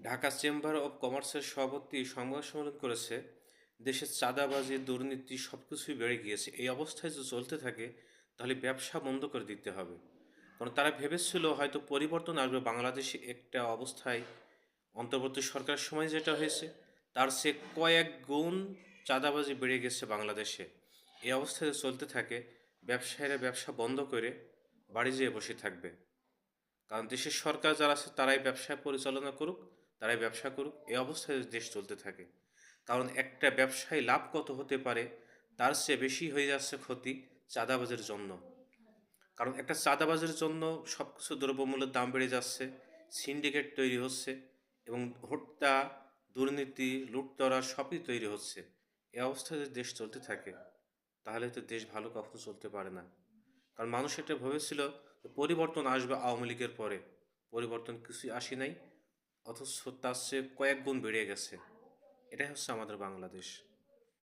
Dhaka chamber of কমার্সের সভাপতি সংবাদ সম্মেলন করেছে, দেশের চাঁদাবাজি, দুর্নীতি সবকিছুই বেড়ে গিয়েছে। এই অবস্থায় যদি চলতে থাকে তাহলে ব্যবসা বন্ধ করে দিতে হবে। কারণ তারা ভেবেছিল হয়তো পরিবর্তন আসবে বাংলাদেশে একটা অবস্থায়। অন্তর্বর্তী সরকারের সময় যেটা হয়েছে তার চেয়ে কয়েক গুণ চাঁদাবাজি বেড়ে গেছে বাংলাদেশে। এই অবস্থায় যদি চলতে থাকে, ব্যবসায়ীরা ব্যবসা বন্ধ করে বাড়ি যেয়ে বসে থাকবে। কারণ দেশের সরকার যারা আছে তারাই ব্যবসা পরিচালনা করুক, তারাই ব্যবসা করুক, এই অবস্থায় যদি দেশ চলতে থাকে। কারণ একটা ব্যবসায় লাভ কত হতে পারে তার চেয়ে বেশি হয়ে যাচ্ছে ক্ষতি চাঁদাবাজের জন্য। কারণ একটা চাঁদাবাজের জন্য সব কিছু দ্রব্যমূল্যের দাম বেড়ে যাচ্ছে, সিন্ডিকেট তৈরি হচ্ছে এবং হত্যা, দুর্নীতি, লুটতরা সবই তৈরি হচ্ছে। এই অবস্থায় যদি দেশ চলতে থাকে তাহলে তো দেশ ভালো কখনো চলতে পারে না। কারণ মানুষ এটা ভেবেছিল পরিবর্তন আসবে আওয়ামী লীগের পরে, পরিবর্তন কিছুই আসে নাই, অথচ তার চেয়ে কয়েক গুণ বেড়ে গেছে। এটাই হচ্ছে আমাদের বাংলাদেশ।